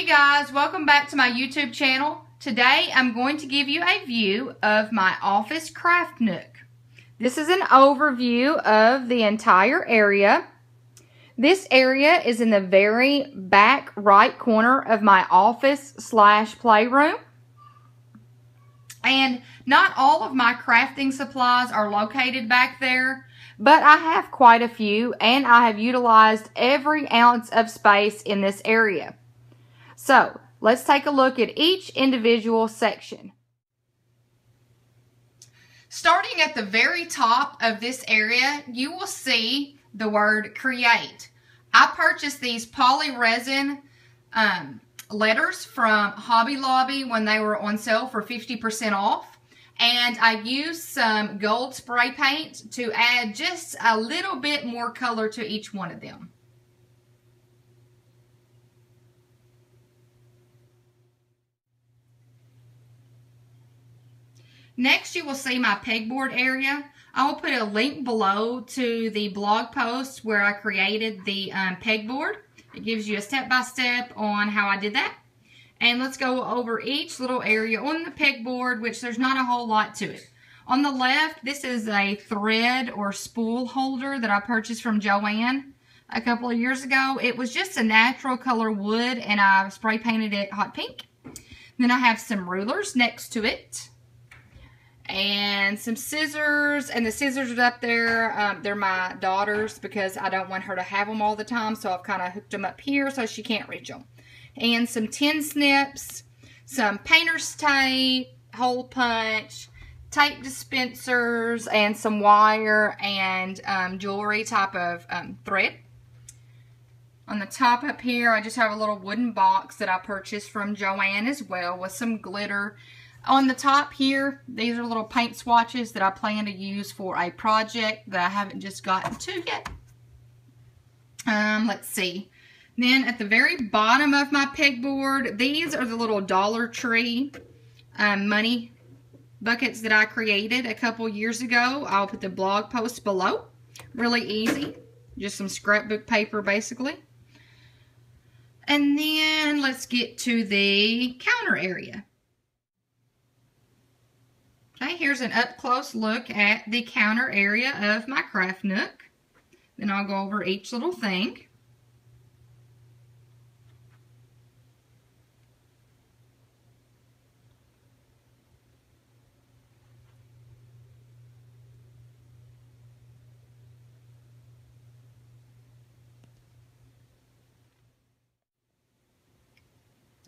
Hey guys, welcome back to my YouTube channel. Today I'm going to give you a view of my office craft nook. This is an overview of the entire area. This area is in the very back right corner of my office / playroom. And not all of my crafting supplies are located back there, but I have quite a few and I have utilized every ounce of space in this area. So, let's take a look at each individual section. Starting at the very top of this area, you will see the word create. I purchased these poly resin letters from Hobby Lobby when they were on sale for 50% off. And I used some gold spray paint to add just a little bit more color to each one of them. Next, you will see my pegboard area. I will put a link below to the blog post where I created the pegboard. It gives you a step-by-step on how I did that. And let's go over each little area on the pegboard, which there's not a whole lot to it. On the left, this is a thread or spool holder that I purchased from Joann a couple of years ago. It was just a natural color wood, and I spray painted it hot pink. Then I have some rulers next to it. And some scissors, and the scissors are up there. They're my daughter's because I don't want her to have them all the time, so I've kind of hooked them up here so she can't reach them. And some tin snips, some painter's tape, hole punch, tape dispensers, and some wire and jewelry type of thread. On the top up here, I just have a little wooden box that I purchased from Joann as well with some glitter. On the top here, these are little paint swatches that I plan to use for a project that I haven't just gotten to yet. Let's see. Then at the very bottom of my pegboard, these are the little Dollar Tree money buckets that I created a couple years ago. I'll put the blog post below. Really easy. Just some scrapbook paper basically. And then let's get to the counter area. Okay, here's an up-close look at the counter area of my craft nook. Then I'll go over each little thing.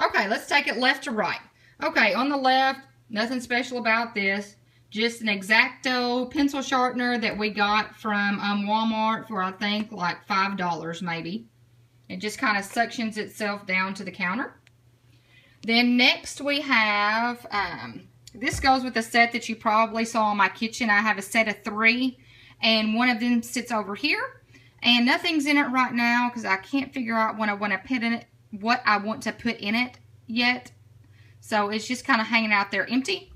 Okay, let's take it left to right. Okay, on the left, nothing special about this. Just an X-Acto pencil sharpener that we got from Walmart for, I think, like $5 maybe. It just kind of suctions itself down to the counter. Then next we have, this goes with the set that you probably saw in my kitchen. I have a set of 3, and one of them sits over here. And nothing's in it right now because I can't figure out what I want to put in it, yet. So it's just kind of hanging out there empty.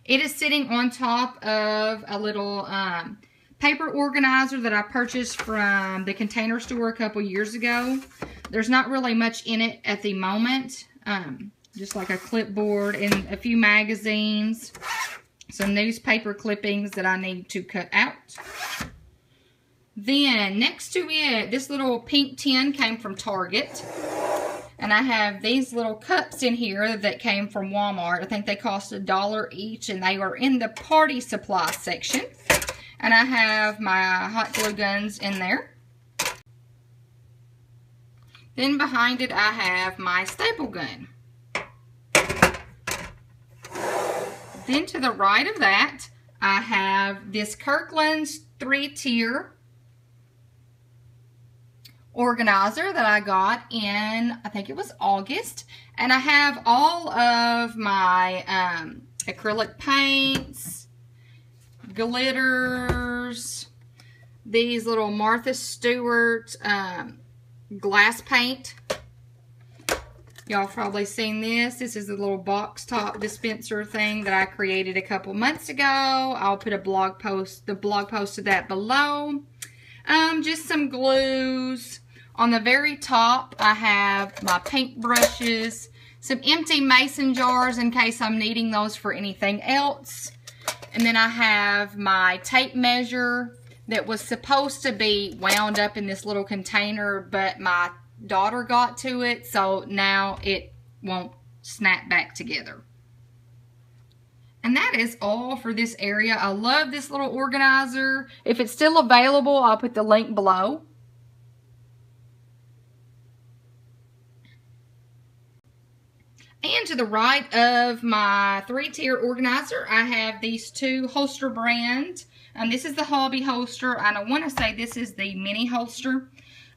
It is sitting on top of a little paper organizer that I purchased from the Container Store a couple years ago. There's not really much in it at the moment. Just like a clipboard and a few magazines. Some newspaper clippings that I need to cut out. Then next to it, this little pink tin came from Target. And I have these little cups in here that came from Walmart. I think they cost $1 each, and they were in the party supply section. And I have my hot glue guns in there. Then behind it, I have my staple gun. Then to the right of that, I have this Kirkland's 3-tier organizer that I got in, I think it was August. And I have all of my acrylic paints, glitters, these little Martha Stewart glass paint. Y'all probably seen this. This is the little box top dispenser thing that I created a couple months ago. I'll put the blog post to that below. Just some glues. On the very top, I have my paint brushes, some empty mason jars in case I'm needing those for anything else. And then I have my tape measure that was supposed to be wound up in this little container, but my daughter got to it, so now it won't snap back together. And that is all for this area. I love this little organizer. If it's still available, I'll put the link below. And to the right of my 3-tier organizer, I have these 2 holster brand. This is the hobby holster, and I want to say this is the mini holster.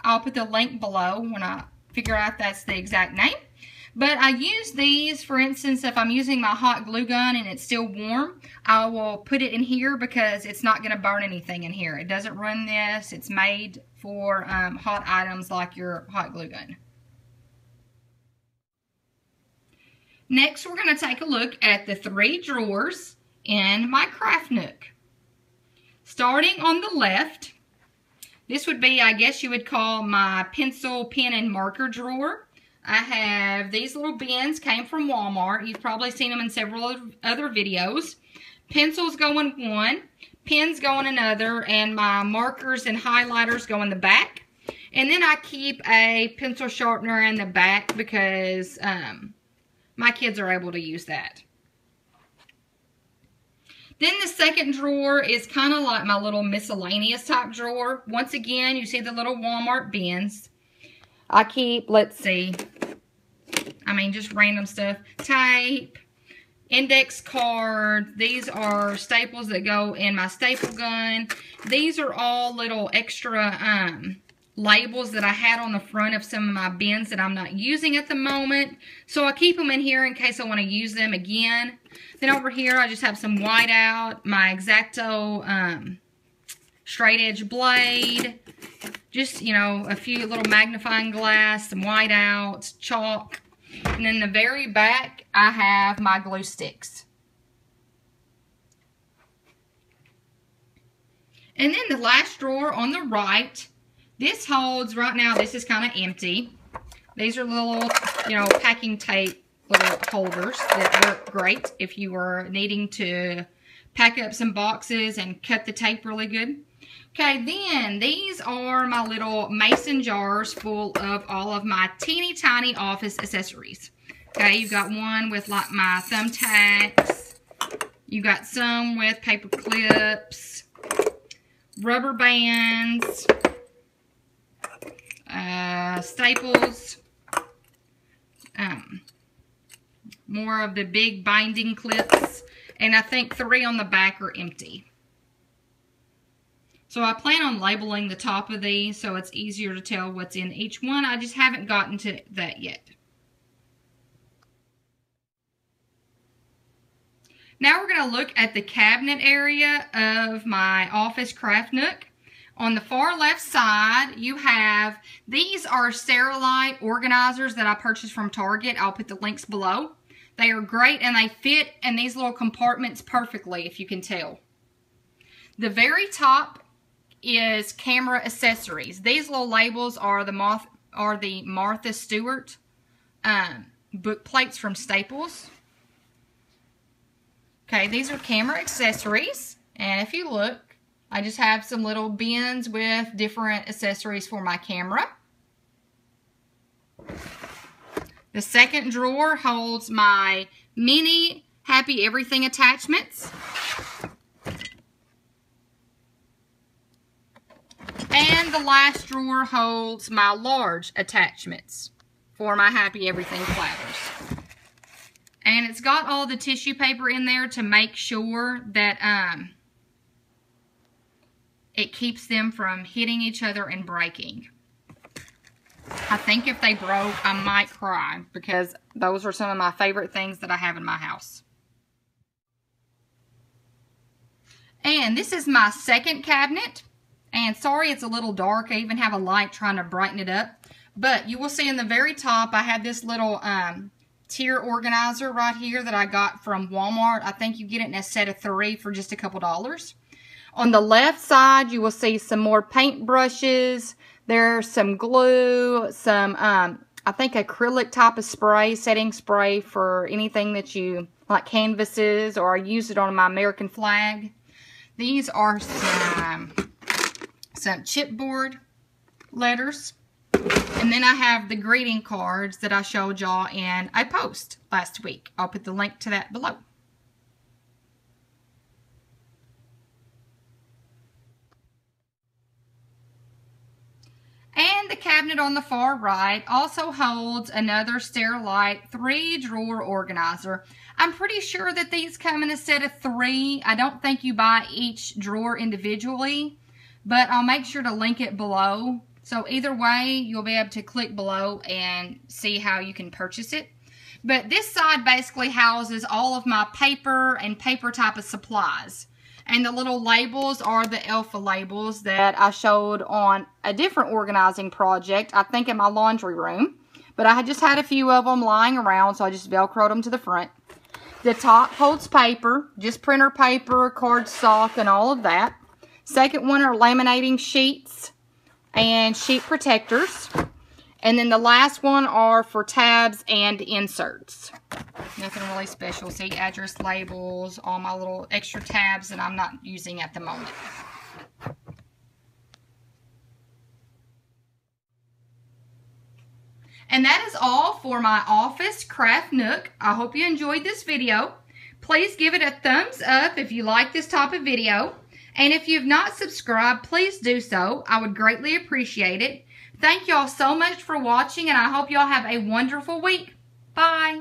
I'll put the link below when I figure out that's the exact name. But I use these, for instance, if I'm using my hot glue gun and it's still warm, I will put it in here because it's not going to burn anything in here. It doesn't run this. It's made for hot items like your hot glue gun. Next, we're going to take a look at the 3 drawers in my craft nook. Starting on the left, this would be, I guess you would call my pencil, pen, and marker drawer. I have these little bins, came from Walmart. You've probably seen them in several other videos. Pencils go in one, pens go in another, and my markers and highlighters go in the back. And then I keep a pencil sharpener in the back because my kids are able to use that. Then the second drawer is kind of like my little miscellaneous type drawer. Once again, you see the little Walmart bins. I keep, let's see, just random stuff. Tape, index cards. These are staples that go in my staple gun. These are all little extra labels that I had on the front of some of my bins that I'm not using at the moment. So I keep them in here in case I want to use them again. Then over here I just have some whiteout, my X-Acto straight edge blade, just, a few little magnifying glass, some whiteout, chalk. And then the very back I have my glue sticks. And then the last drawer on the right, this holds, right now this is kind of empty. These are little, packing tape little holders that work great if you are needing to pack up some boxes and cut the tape really good. Okay, then these are my little mason jars full of all of my teeny tiny office accessories. Okay, you've got one with like my thumbtacks. You got some with paper clips, rubber bands, staples, more of the big binding clips, and I think 3 on the back are empty. So I plan on labeling the top of these so it's easier to tell what's in each one. I just haven't gotten to that yet. Now we're going to look at the cabinet area of my office craft nook. On the far left side, you have, these are Sterilite organizers that I purchased from Target. I'll put the links below. They are great and they fit in these little compartments perfectly, if you can tell. The very top is camera accessories. These little labels are the Martha Stewart book plates from Staples. Okay, these are camera accessories, and if you look, I just have some little bins with different accessories for my camera. The second drawer holds my mini Happy Everything attachments. And the last drawer holds my large attachments for my Happy Everything platters. And it's got all the tissue paper in there to make sure that it keeps them from hitting each other and breaking. I think if they broke, I might cry because those are some of my favorite things that I have in my house. And this is my second cabinet. And sorry it's a little dark. I even have a light trying to brighten it up. But you will see in the very top, I have this little tier organizer right here that I got from Walmart. I think you get it in a set of 3 for just a couple dollars. On the left side, you will see some more paint brushes, There's some glue, some, I think acrylic type of spray, setting spray for anything that you, like canvases, or I use it on my American flag. These are some chipboard letters. And then I have the greeting cards that I showed y'all in a post last week. I'll put the link to that below. And the cabinet on the far right also holds another Sterilite 3-drawer organizer. I'm pretty sure that these come in a set of 3. I don't think you buy each drawer individually, but I'll make sure to link it below. So either way, you'll be able to click below and see how you can purchase it. But this side basically houses all of my paper and paper type of supplies. And the little labels are the Alpha labels that I showed on a different organizing project, I think in my laundry room. But I just had a few of them lying around, so I just Velcroed them to the front. The top holds paper, just printer paper, cardstock, and all of that. Second one are laminating sheets and sheet protectors. And then the last one are for tabs and inserts. Nothing really special. See, address labels, all my little extra tabs that I'm not using at the moment. And that is all for my office craft nook. I hope you enjoyed this video. Please give it a thumbs up if you like this type of video. And if you've not subscribed, please do so. I would greatly appreciate it. Thank y'all so much for watching, and I hope y'all have a wonderful week. Bye.